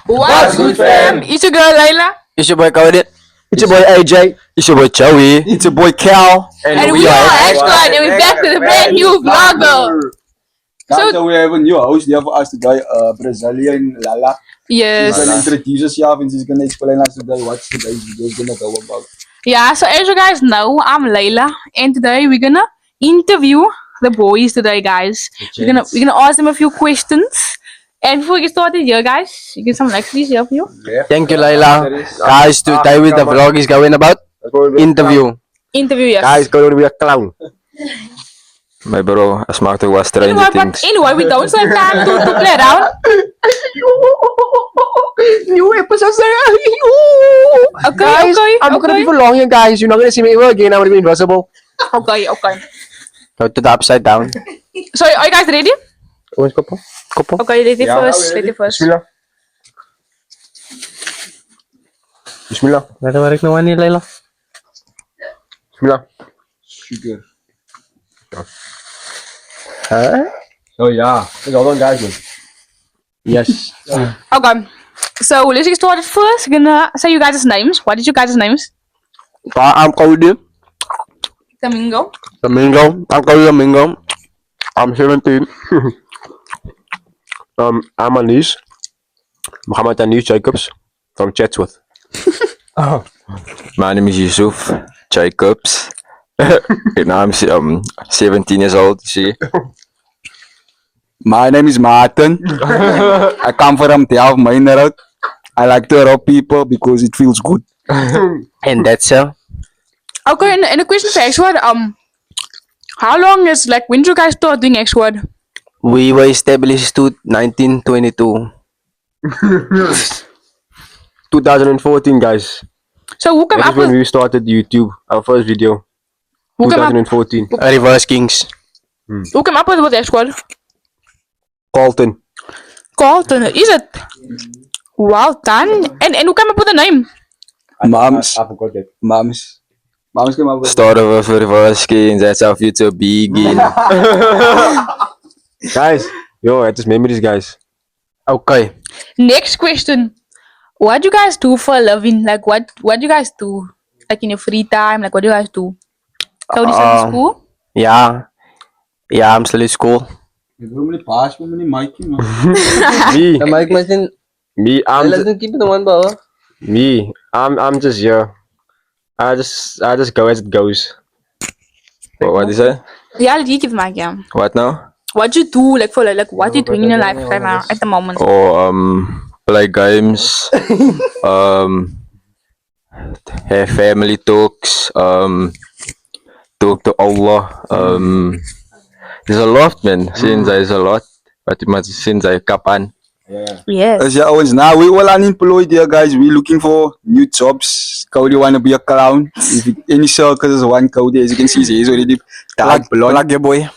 What's good, fam? It's your girl Layla, It's your boy Cody. It's your boy AJ. It's your boy Joey. It's your boy Cal. and we are X Squad, and we're back with a brand new vlogger. Guys, so we have a new host here for us today, Brazilian Lala. She's Yes. gonna introduce herself and she's gonna explain us today what today's video is gonna go about. Yeah. So as you guys know, I'm Layla, and today we're gonna interview the boys today, guys. We're gonna ask them a few questions. And before we get started, here, guys, you get some likes, please, here for you. Thank you, Layla. Guys, today with the vlog is going about interview. Interview, yes. Guys, going to be a clown. My bro, I smaakte was Stranger Anyway, Things. but anyway, we don't have time to play around. New episode, Okay, guys, okay, I'm gonna okay. be for long here, guys. You're not gonna see me ever again. I'm gonna be invisible. Okay. Go to the upside down. So, are you guys ready? Koppel. Okay, ready Yeah, first. ready. Ready first. Bismillah. Bismillah. Laten we nou aan niet, Layla. Bismillah. Sugar. Huh? Oh yeah, that's all done, guys. Man. Yes. Okay. So, let's get started first. We're gonna say you guys' names. What is your guys' names? I'm Cody. Domingo. Domingo. I'm Cody Domingo. I'm 17. I'm Anis. Muhammad Anis Jacobs from Chatsworth. My name is Yusuf Jacobs. And I'm 17 years old, see. My name is Martin. I come from Delft, Mijnrood. I like to rob people because it feels good. And that's Okay, and a question for X-Word. How long is, like, when did you guys start doing X-Word? we were established to 1922. 2014, guys. So, who came That up is when with, we started YouTube, our first video. who came up, 2014. Reverse Kings. who came up with X-Word? Carlton. Carlton, is it? Well done. And who came up with the name? Moms. I forgot that. Moms came up with Start of Reverse Kings, that's how future begin. Guys, yo, it is memories, guys. Okay. Next question. What do you guys do for a living? Like, what do you guys do? Like, in your free time? Like, what do you guys do? So, this is school? Yeah. Yeah, I'm still in school. Ik wil me niet paas, ik wil me niet Mikey, man. Me, Mike Martin. me, keep it one ball. I'm just here. I just go as it goes. What is that? Yeah, you give Mike, yeah. What now? What you do, like, for, like, what you doing in your life right now, at the moment? Oh, play games. Have family talks. Talk to Allah. There's a lot, man. Since there's a lot. But since I kapan. Yes. As your owns now, we all unemployed here, guys. We looking for new jobs. Cody wanna be a clown. If any circus is one Cody, as you can see, he's already dark blonde. Plug your boy.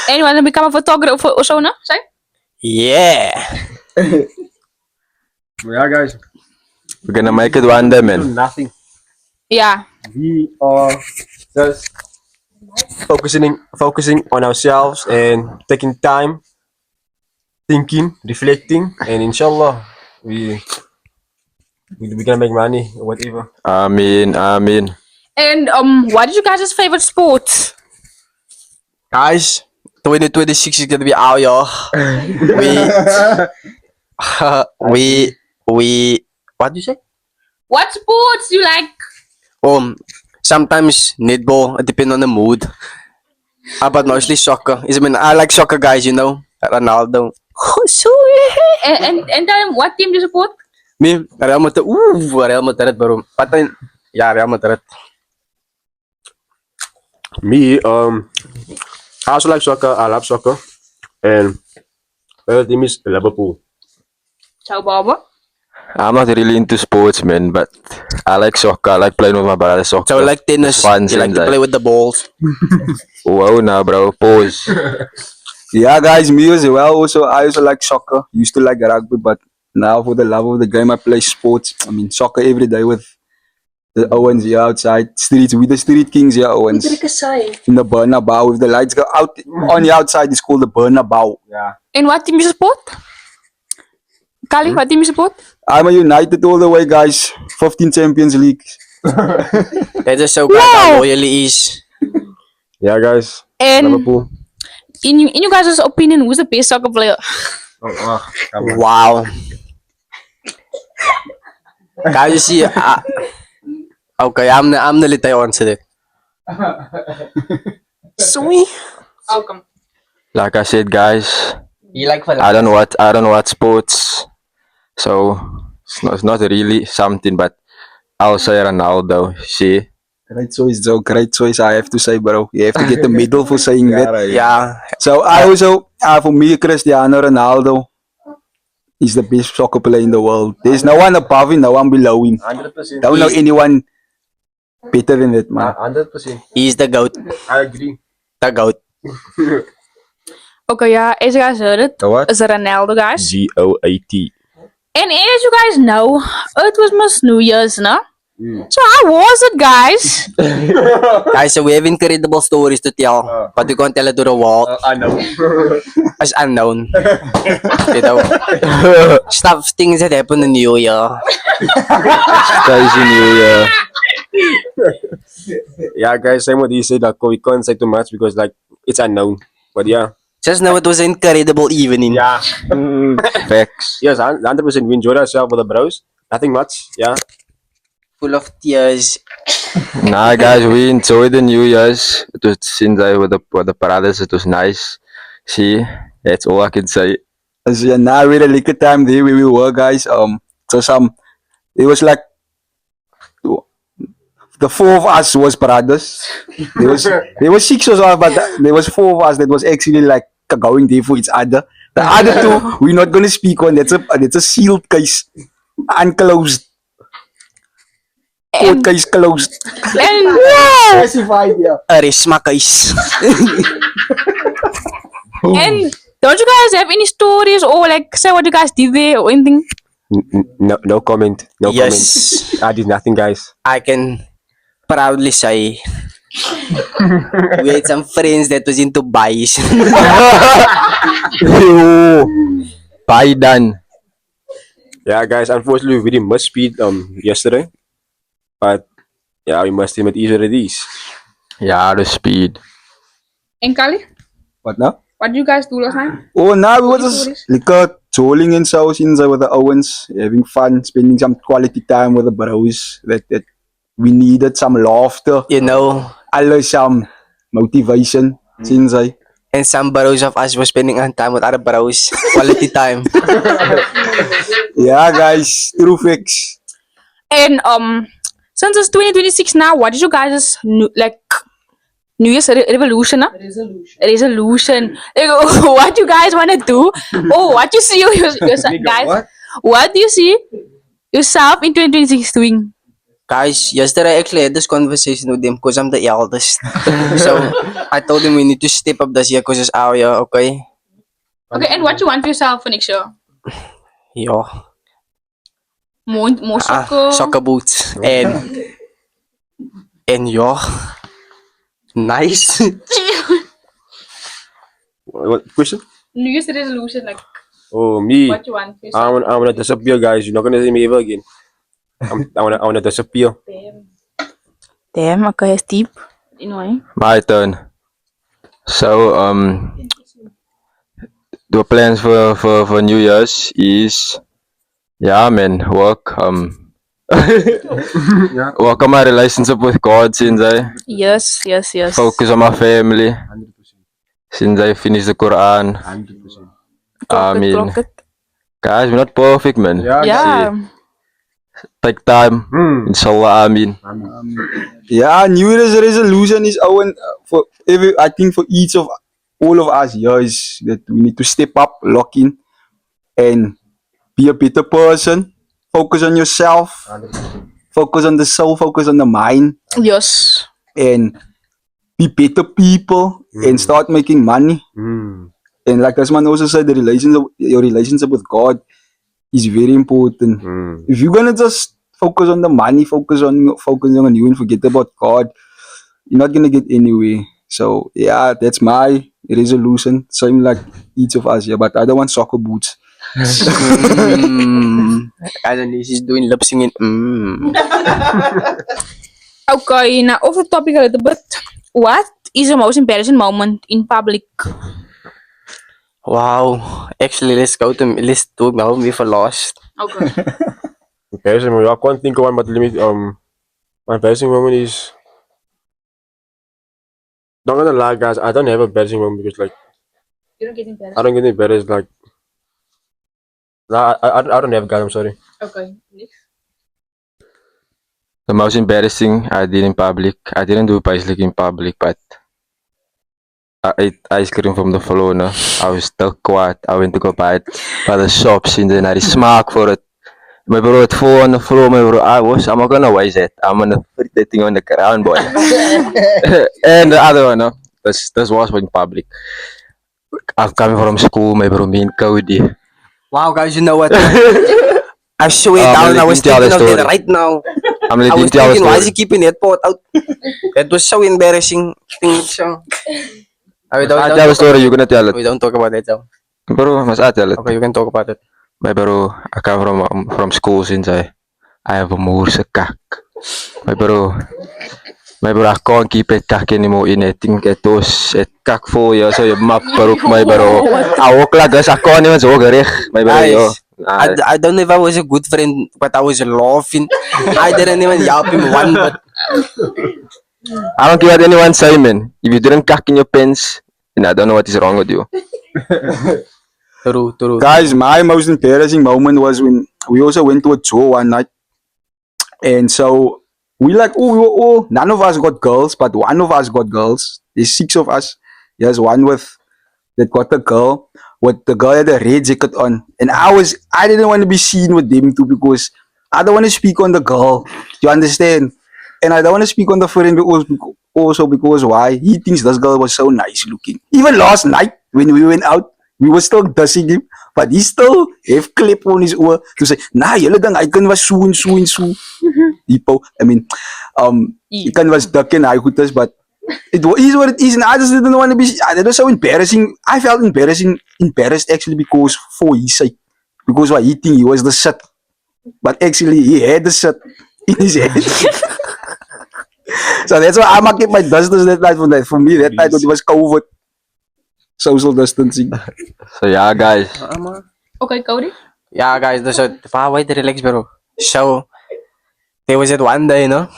Anyone to become a photographer or so, no? Say? Yeah. Yeah, guys. We're gonna make it one day, man. Nothing. Yeah. We are just focusing on ourselves and taking time, thinking, reflecting, and inshallah, we gonna make money or whatever. Amen. And, what is your guys' favorite sport? Guys, 2026 is gonna be our year. we what do you say? What sports you like? Sometimes netball, it depends on the mood. But mostly soccer. I like soccer, guys, you know. Ronaldo. And tell them what team do you support? Me, Real Madrid. Real Madrid, bro. Yeah, Real Madrid. Me, I also like soccer. I love soccer, and my other team is Liverpool. Ciao, Baba. I'm not really into sports, man, but I like soccer. I like playing with my brother soccer. So I like tennis. Fun, you like to seems play with the balls. Wow, nah, bro. Pause. Yeah, guys, me as well. I also like soccer. Used to like rugby, but now for the love of the game, I play sports. I mean, soccer every day with the Owens here outside. Streets, with the Street Kings here, Owens. In the Bernabeu, if the lights go out on the outside, it's called the Bernabeu. Yeah. En wat team je support? Kali, what team you support? I'm a United all the way, guys. 15 Champions League. That just so how loyal he is. Yeah, guys. And Liverpool. in you guys' opinion, who's the best soccer player? Come on. Wow. Guys, you see, okay, I'm the little answer it. Sweet. Welcome. Like I said, guys, You like I don't watch sports, so it's not really something. But I'll say Ronaldo. See, Great choice, Joe. Great choice, I have to say, bro. You have to get the medal for saying that. Yeah. So I also, for me, Cristiano Ronaldo is the best soccer player in the world. There's no one above him, no one below him. 100%. Don't know anyone better than that, man. 100%. He's the goat. I agree. The goat. Okay, yeah, as you guys heard it, The what? it's Ronaldo, guys. GOAT. And as you guys know, it was Miss New Year's, no? So how was it, guys? Guys, so we have incredible stories to tell, but we can't tell it to the world. I know. As unknown. You know, stuff, things that happen in New Year. guys, in New Year. Yeah, guys, same what you said. Like, we can't say too much because, like, it's unknown. But yeah. Just know it was an incredible evening. Yeah. Facts. Yes, 100%. We enjoyed ourselves with the bros. Nothing much. Yeah. Full of tears. Nah, guys, we enjoyed the New Year's. It was since I with the brothers. It was nice. See, that's all I can say. So now we had a liquor time there where we were, guys. So it was like the four of us was brothers. There was six of us, but there was four of us that was actually like going there for each other. The other two we're not gonna speak on. That's a sealed case, unclosed. Court And, case closed. and Specified, yeah. Arisma case. and don't you guys have any stories or like say what you guys did there or anything? No comment. No Yes. comment. I did nothing, guys. I can proudly say we had some friends that was into buys. Biden. Yeah, guys. Unfortunately, we didn't much speed yesterday. But yeah, we must him at each of these. Yeah, the speed. And Kali, What now? what did you guys do last night? Oh, now we were Any just stories? liquor, trolling and so since I with the Owens, having fun, spending some quality time with the bros. That we needed some laughter, You know, alles some motivation. Since I and some bros of us were spending our time with other bros. Quality time. yeah, guys, true facts. And since it's 2026 now, what is your guys' New Year's revolution? Huh? Resolution. Like, what you guys want to do? Oh, what you see yourself, guys? What do you see yourself in 2026 doing? Guys, yesterday I actually had this conversation with them because I'm the eldest. So I told them we need to step up this year because it's our year, okay? Okay, and what you want for yourself for next year? Yeah. More soccer. Soccer boots. And yeah. Nice. What question? New Year's resolution, like Oh, me. what you want for yourself. I wanna disappear, guys. You're not gonna see me ever again. I wanna disappear. Damn, okay, it's deep. Anyway. My turn. So the plans for New Year's is yeah, man, work work on my relationship with God since I Yes. focus on my family. Since I finished the Quran. I mean, Clock it. guys, we're not perfect, man. Yeah. Take time. Inshallah, I mean. Yeah, New Year's resolution is our for every. I think for each of all of us here is that we need to step up, lock in, and be a better person. Focus on yourself. Focus on the soul. Focus on the mind, Yes. and be better people and start making money. And like Asman also said, your relationship with God is very important. If you're gonna just focus on the money, focusing on you and forget about God, you're not gonna get anywhere. So yeah, that's my resolution. Same like each of us here, but I don't want soccer boots. Guys, and she's doing lip singing. Okay, now off the topic a little bit. What is the most embarrassing moment in public? Wow. Actually, let's do me for last. Okay. Embarrassing moment. I can't think of one, but let me. My embarrassing moment is. Not gonna lie, guys. I don't have a embarrassing moment because like You don't get embarrassed. I don't get embarrassed. Like, nah, I don't have guys. I'm sorry. Okay. The most embarrassing I did in public. I didn't do basically in public, but I ate ice cream from the floor. No, I was still quiet. I went to go buy it by the shops, and then I smack for it. My bro, it fall on the floor. My bro, I'm not gonna waste it. I'm gonna put that thing on the ground, boy. And the other one, no, this was in public. I'm coming from school. My bro, me and Cody. Wow, guys, you know what? I show it I'm down. I letting was tell the thinking of it story. right now. I'm I letting was tell the thinking, why is story. he keeping that pot out? That was so embarrassing. Thing, so. We I tell the story. You're gonna tell it, we don't talk about that, so. bro. Must I tell it? Okay, you can talk about it. My bro, I come from school since I have a moerse kak. My bro, I can't keep it kak anymore in it. Think it was it kak for you, so you map bro, my bro. I walk like this, I can't even zo gericht, my bro. Yo. Guys, I don't know if I was a good friend, but I was laughing. I didn't even help him one bit. I don't care what anyone say, man. If you didn't kak in your pants, then I don't know what is wrong with you. True. Guys, my most embarrassing moment was when we also went to a zoo one night. And so we none of us got girls, but one of us got girls. There's 6 of us. There's one that got a girl. The girl had a red jacket on. And I didn't want to be seen with them too because I don't want to speak on the girl. You understand? And I don't want to speak on the friend because why? He thinks this girl was so nice looking. Even last night when we went out, we were still dissing him, but he still have clip on his oor to say, nah, julle ding, hy kind was so en so en so. He kind was dik en hy goed is, but it is what it is, and I just didn't want to be, that was so embarrassing. I felt embarrassed actually because for his sake, because what he think he was the shit, but actually he had the shit in his head. So that's why I'm keep my distance that night from that. For me, that night it was COVID. Social distancing. So yeah, guys. Okay, Cody. Yeah, guys, that's it. Wait, relax, bro. So, there was it one day, no?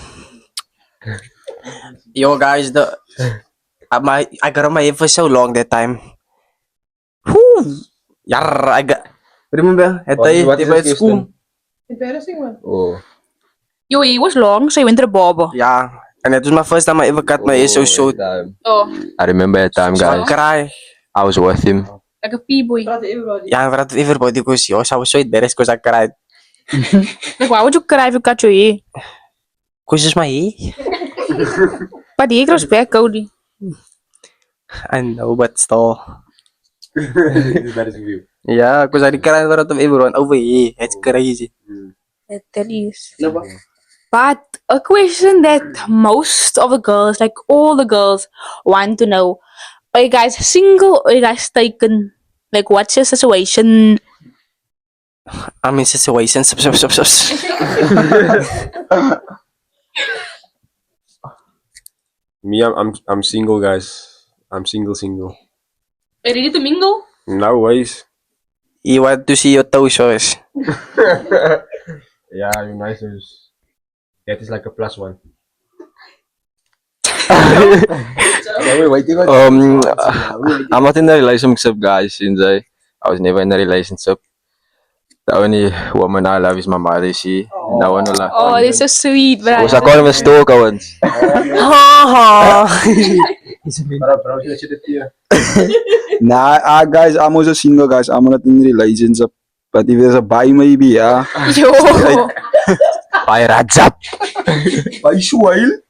Yo, guys, I got on my head for so long that time. Whew. I got. Remember, at school. Embarrassing one. Oh. Yo, it was long, so you went to the barber. Yeah, and it was my first time I ever cut my hair so short. Oh, I remember that time, So I guys. cry. I was with him. like a p-boy. Yeah, in front of everybody because I was so embarrassed because I cried. Like, why would you cry if you cut your hair? Because it's my hair. But the hair grows back, Cody. I know, but still. Embarrassing view. Yeah, because I cried in front of everyone over here. It's crazy. That is. But a question that most of the girls, like all the girls, want to know: are you guys single or are you guys taken? Like, what's your situation? I'm in situations. Me, I'm single, guys. I'm single. Are you ready to mingle? No ways. You want to see your toes first. Yeah, you nice. That is like a plus one. I'm not in a relationship, guys. Since I was never in a relationship. The only woman I love is my mother. She, no one will love. Oh, this is so sweet, but Was I call him a stalker once? Nah, guys, I'm also single, guys. I'm not in a relationship. But if there's a buy, maybe, yeah. Yo. By Rajab. By Shuail.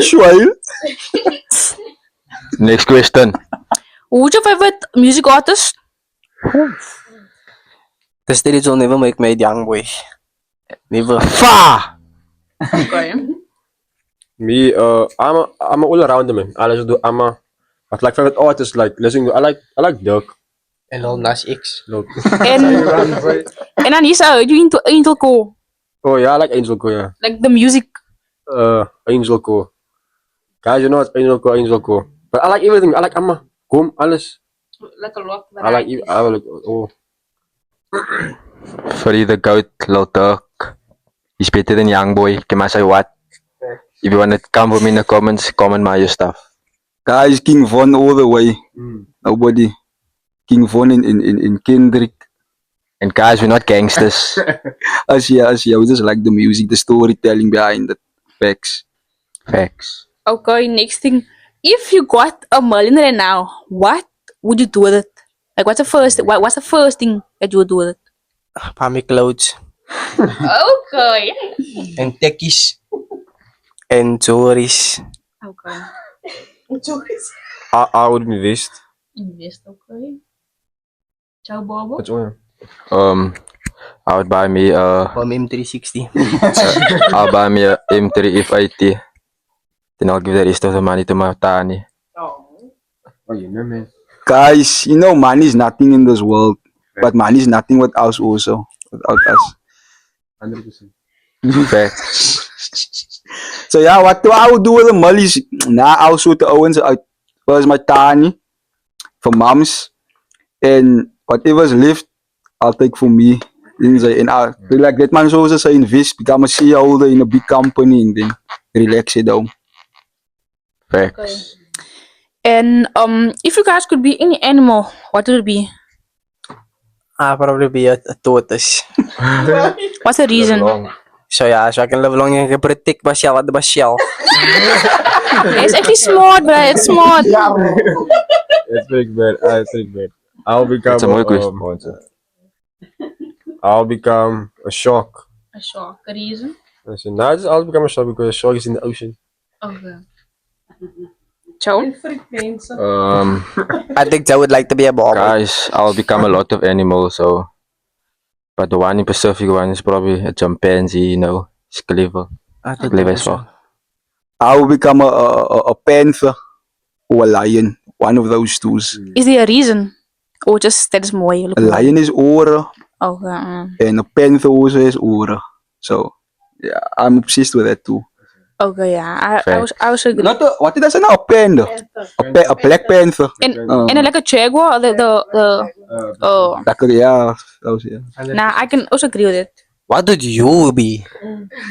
Shuail. Next question. Who's your favorite music artist? The stage will never make me a young boy. Never. Fa! Okay. Me, I'm a all arounder man. I like to do. But like favorite artists, like listening. I like Dirk. En Lil Nas X. Look. And and then yes, you into Angel Core, Oh yeah, I like Angel Core, yeah. like the music. Angel Core. Guys, you know what? Angel Core. But I like everything. I like Amma. Kom, alles. Like a lot. I like, oh. Free the goat, Lil Durk. He's better than Young Boy. Can I say what? If you wanna come with me in the comments, comment my your stuff. Guys, King Von all the way. Mm. Nobody. King Von in Kendrick. And guys, we're not gangsters. Us, yeah. We just like the music, the storytelling behind it. Facts. Facts. Okay, next thing. If you got $1 million right now, what would you do with it? Like, what's the first thing that you would do with it? Buy me clothes. Okay. En tekkies. En jewelries. Okay. I would invest. Invest, okay. Ciao, Bobo. That's all. I would buy me From M360. I'll buy me a M3 F80. Then I'll give the rest of the money to my tani. Oh, you know, man. Guys, you know money is nothing in this world. But money is nothing without us also. Without us. 100%. Facts. So yeah, what do I would do with the mollies? Nah, I also the Owens out. First my tani for moms. And whatever's left, I'll take for me. And I feel like that man also say invest, become a shareholder in a big company and then relax it down. Facts. And if you guys could be any animal, what would it be? I'll probably be a tortoise. What's the reason? So yeah, so I can live long and protect myself at the shell. It's actually smart, bro. It's smart. It's pretty bad. It's pretty bad. I'll become That's a more question. I'll become a shark. A shark. A reason? I said, nah, I'll become a shark because a shark is in the ocean. Okay. Ciao. I think I would like to be a bobber. Guys, I'll become a lot of animals, so. But the one in Pacific one is probably a chimpanzee, you know. It's clever. I think Clever I as well. I will become a panther or a lion. One of those two. Is there a reason? Or just that is more you look A lion is aura Okay. and a panther also is aura. So yeah, I'm obsessed with that too. Okay, yeah. I was agree. Not a, what did I say now? A panda. A black panther. And like a jaguar, Like a, yeah, those, yeah. nah, I can also agree with it. What would you be?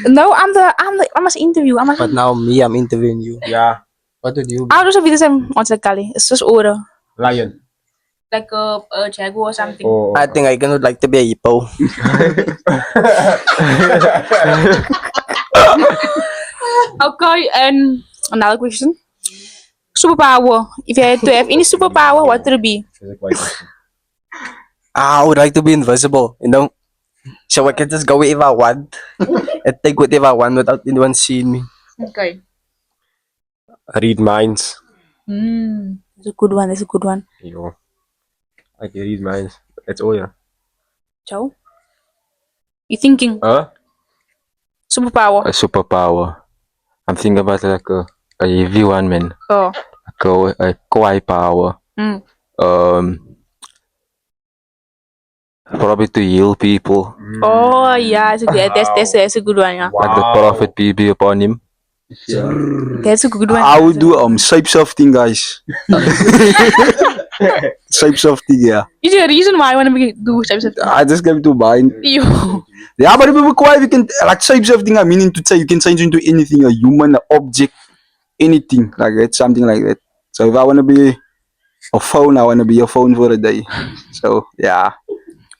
No, I must interview. But now me, I'm interviewing you. Yeah. What would you be? I also be the same on Kali. It's just order. Lion. Like a jaguar or something. Oh. I think I would like to be a hippo. Okay, and another question. Superpower. If you had to have any superpower, what would it be? I would like to be invisible, you know? So I can just go wherever I want and take whatever I want without anyone seeing me. Okay. Read minds. That's a good one. That's a good one. Yo. I can read minds. That's all, yeah. Ciao. You thinking Huh? superpower? A superpower. I'm thinking about like a heavy one, man. Oh. Like a Kawhi power. Mm. Probably to heal people. Oh yeah, that's a good one. Yeah. Like the prophet be upon him. That's a good one. I would do shape shifting, guys. Shape shifting, yeah. Is there a reason why I want to do types of I just came to mind. you? Yeah, but if you require, you can like shape shifting. I mean, to say you can change into anything, a human, an object, anything like that, something like that. So if I want to be a phone, I want to be a phone for a day. So yeah.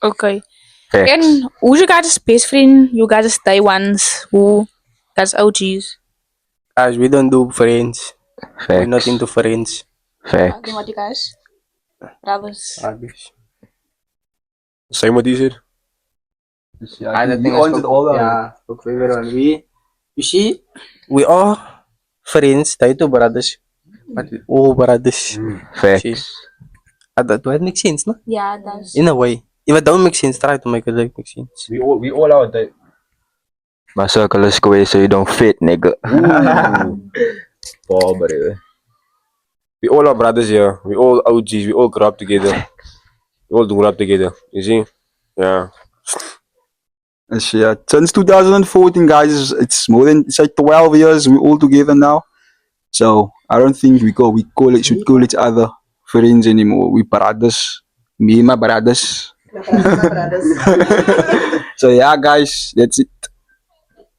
Okay. Facts. And who's your guys' best friend? You guys stay ones. Who? That's OGs. Guys, we don't do friends. We're not Facts. into friends. Facts. What you guys? Brothers. Same what you said. I don't think yeah, look, everyone. You see, we are friends, tayo two brothers. But we all brothers. Facts. That makes sense, no? Yeah, that's. In a way. If it don't make sense, try to make it like make sense. We all out there. My circle is square so you don't fit, nigga. We all are brothers here. We all OGs. We all grew up together. all do rap together. You see? Yeah. Yes, yeah. Since 2014, guys, it's more than it's like 12 years. We're all together now. So I don't think we should call each other friends anymore. We brothers. Me and my brothers. So yeah, guys, that's it.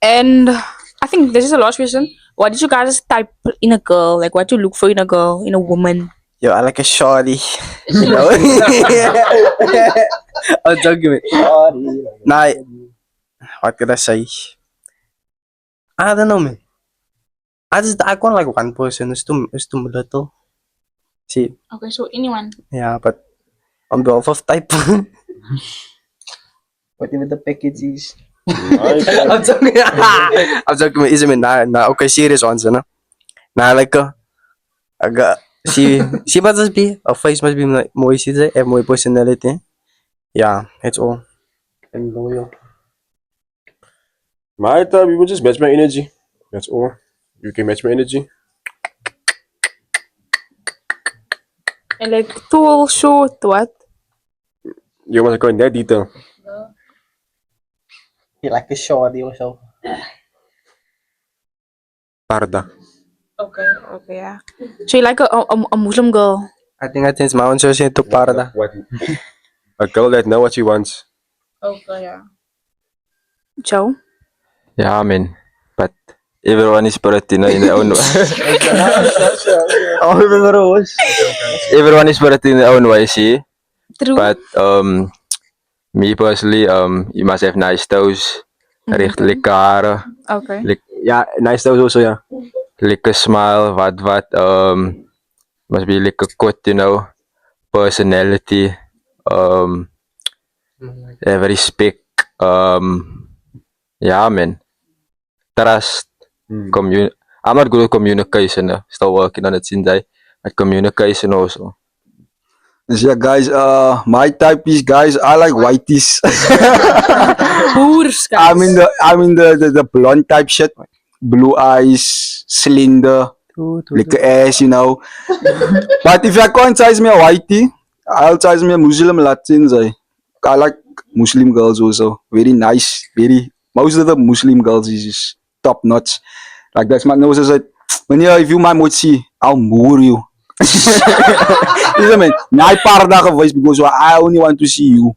And I think this is the last question. What did you guys type in a girl? Like what you look for in a girl, in a woman? Yo, I like a shorty. You know? I'm joking, man. Nah, what could I say? I don't know, man. I want like one person. It's too little. See, Okay, so anyone. yeah, but I'm the of type. Whatever the package is. I'm joking. I'm joking, man. Isn't it? Nah, okay, serious ones, you know? Nah, like, she must be, her face must be like, mooi, have more personality. Yeah, that's all. And loyal. My time, you will just match my energy. That's all. You can match my energy. And like tall, short, what? You want to go in that detail. You like a shorty or so. Parda. Okay, yeah. So you like a Muslim girl? I think it's my own social to parda. A girl that knows what she wants. Okay, yeah. Joe? Yeah, man. But everyone is pretty in their own way. Oh, remember was? Everyone is pretty in their own way, see? True. But me personally, you must have nice toes, lekker haren, Okay. Yeah, nice toes also, yeah. lekker smile, wat, must be lekker kot, you know, personality, have respect, yeah, man, trust, I'm not good at communication, still working on it since at communication also. Yes, yeah, guys. My type is, guys, I like whiteys. Boers, guys. I'm in the blonde type shit. Blue eyes, slender, like a ass, you know. But if I can't size me a whitey, I'll size me a Muslim Latins. I like Muslim girls also. Very nice. Most of the Muslim girls is just top notch. Like that's my nose is like, when if you might see, I'll moor you. Isn't it? My parda voice because I only want to see you.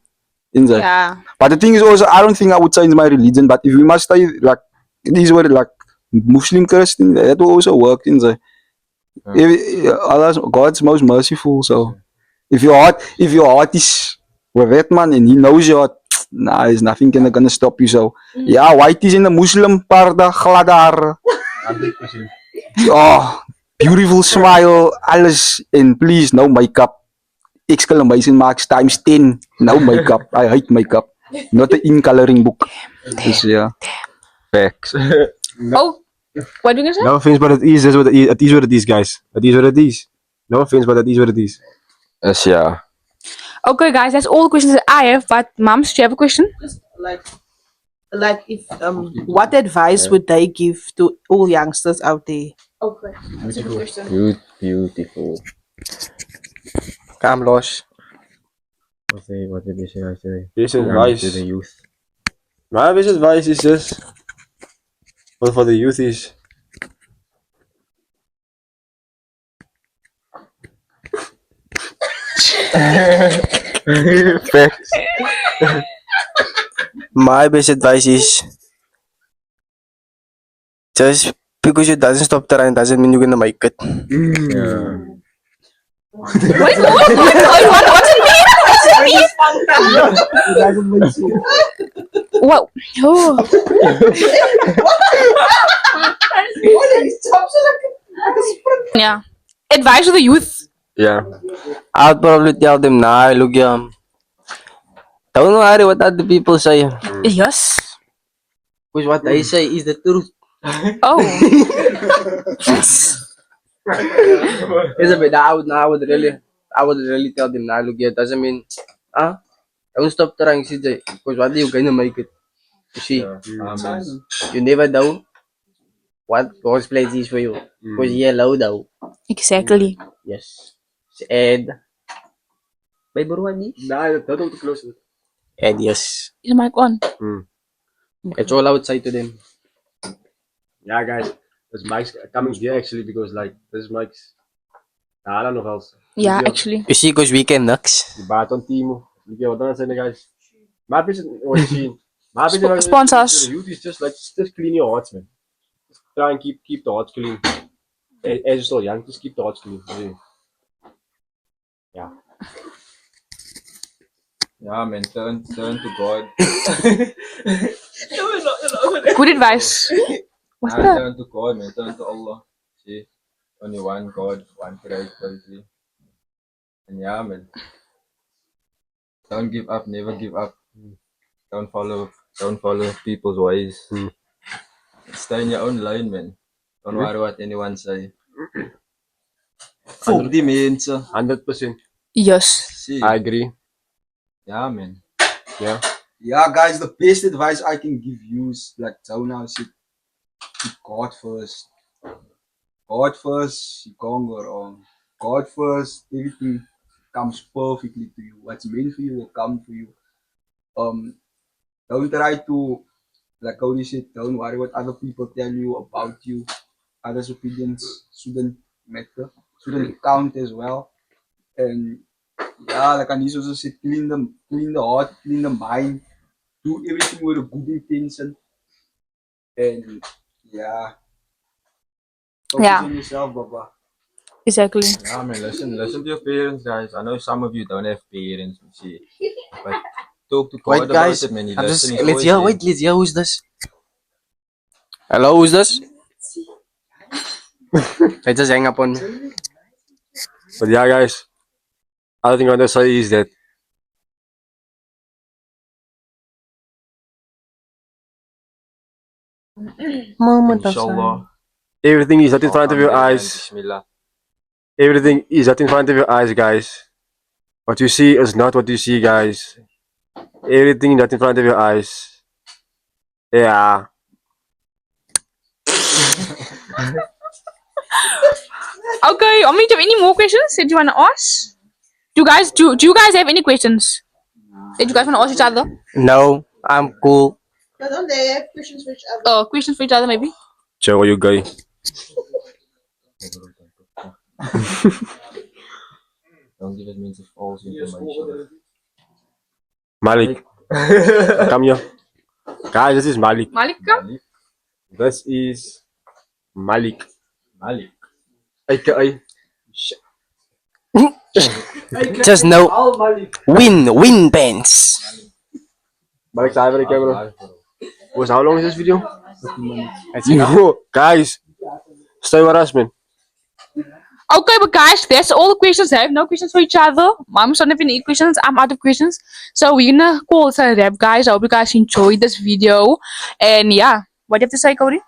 In there. Yeah. But the thing is also, I don't think I would change my religion. But if we must stay like these were like Muslim Christian, that will also work in there. God's most merciful. So if your heart is with that man and he knows your heart, nah, there's nothing gonna stop you. So yeah, white is in the Muslim parda gladar. Oh, beautiful smile, alles, and please no makeup. Exclamation marks times 10. No makeup. I hate makeup. Not the in coloring book. Dus, yeah. Facts. Oh, what do you say? No offense, but it is what it is. It is what it is, guys. It is what it is. No offense, but it is what it is. Yes, yeah. Okay, guys, that's all the questions that I have. But moms, do you have a question? Like if what advice would they give to all youngsters out there? Okay, that's a good question. Beautiful. I'm lost. What did you say? Best advice. To the youth. My best advice is just what for the youth is Facts. My best advice is just because you doesn't stop trying doesn't mean you're gonna make it. Yeah. What's it mean? What? Oh. Yeah. Advice to the youth. yeah. I'd probably tell them, nah, look, don't worry what other people say. Yes. Because what they say is the truth. Oh. Isn't it? I would really tell them, nah, look, it doesn't mean, don't stop trying, CJ. Because what are you gonna make it? You see, you never know what God's place is for you. Because yellow, though. Exactly. Yes. And By buruan ni. Nah, that too close. And yes, Is the mic on? it's all outside to them. Yeah, guys. This mic's coming here actually because like this mic's. I don't know how else. Yeah, actually. You see, cause weekend next. Die baton Timo. Weet je wat dan zijn guys? Maar weet je wat je zien? Maar weet je wat Sponsors. the youth is just clean your hearts, man. Just try and keep the hearts clean. As you're still young, just keep the hearts clean. Yeah. Yeah, man, turn to God. Good advice. What's Nah, that? turn to God, man, turn to Allah. See, only one God, one Creator, see. And yeah, man, don't give up, never give up. Don't follow people's ways. Stay in your own lane, man. Don't worry what anyone say. Fuck die mensen. 100%. Yes. See, I agree. yeah, man. Yeah. Yeah, guys, the best advice I can give you is like Zona said, keep God first. God first, you can't go wrong. God first, everything comes perfectly to you. What's meant for you will come for you. Don't try to, like Cody said, don't worry what other people tell you about you. Others' opinions shouldn't matter, shouldn't count as well. And yeah, like Anis also said, clean the heart, clean the mind, do everything with a good intention. And yeah, focus Yeah. on yourself, Baba. Exactly. Yeah, man, listen to your parents, guys. I know some of you don't have parents, see, but talk to God Wait, about guys. it, man. He I'm just, listen, he's let's always hear. there. Wait, let's hear. Who's this? Hello, who's this? I just hang up on me. But yeah, guys. Other thing I want to say is that Moment of Inshallah. everything is not in front of your eyes. Bismillah. Everything is not in front of your eyes, guys. What you see is not what you see, guys. Everything not in front of your eyes. Yeah. Okay, Omni, do you have any more questions that you want to ask? Do you guys have any questions that you guys want to ask each other? No, I'm cool. But don't they have questions for each other? Oh, questions for each other maybe? Joe, are you gay? Don't give it means of false information. Malik. Come here. Guys, this is Malik. Malik, come. This is Malik. Malik. AKA. Just no. Win pants. Malik, say hi for the camera. Boys, how long is this video? 15 minutes. No, guys, stay with us, man. Okay, but guys, that's all the questions. I have no questions for each other. Mom's don't have any questions. I'm out of questions. So we're gonna call it a wrap, guys. I hope you guys enjoyed this video. And yeah, what do you have to say, Cody?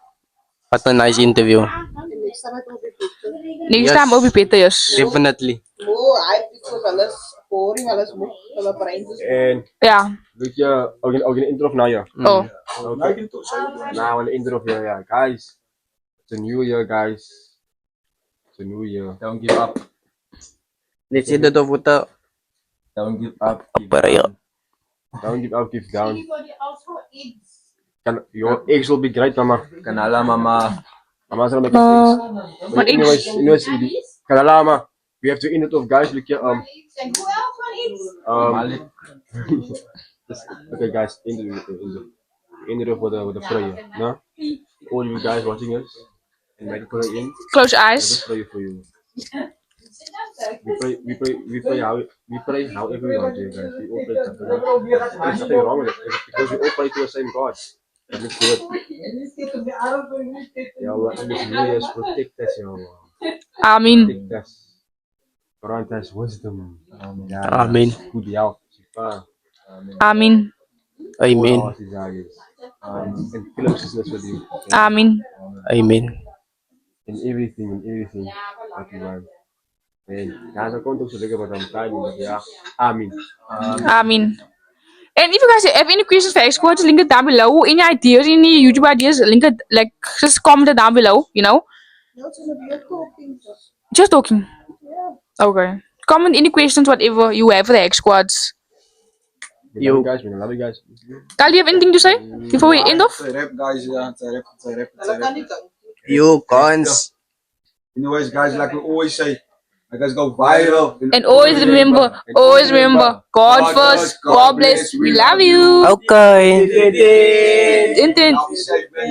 What a nice interview. Next time it will be better. Next Yes. time will be better, yes. Definitely. More hype because alles boring, alles moe. Hulle brains is And Yeah. look here, ook in de intro of now, yeah. Oh. Okay. Now in the intro of here, yeah, guys. It's a new year, guys. It's a new year. Don't give up. Let's see the foto. Don't give up. Keep Para going. yun. Don't give up, keep down. Your eggs will be great, mama. Kanala mama. Mama's gonna make eggs. What eggs? Anyways, Kanala, mama. We have to end it off, guys. Look here, And who else want eggs? Malik. Okay, guys, end it off with a prayer. No? All you guys watching us, and make a prayer in. Close your Let eyes. us pray for you. We pray however we want to, guys. We all pray something. There's nothing wrong with it because we all pray to the same God. And let's do it. Ya Allah, in this new year, protect us, Ya Allah. Amen. Protect us. Grant us wisdom. Ya Amen. Good health. Shifa. Amen. Amen. All our desires. And closeness with you. Amen. Amen. In everything that we want. And guys, I can't talk so big about I'm trying, but yeah. Amen. Amen. And if you guys have any questions for experts, link it down below. Any ideas, any YouTube ideas, link it, like, just comment it down below, you know? No, it's gonna be a talking. Just talking. Okay. Comment any questions, whatever you have for the X squads. We love you guys. We love you guys. Kyle, do you have anything to say before we end off? It's a rap, guys. Yeah, it's a rap. You cons. Anyways, guys, like we always say, like us go viral. And always remember, God first, God bless. We love you. Okay. Tintin. Now we safe, man.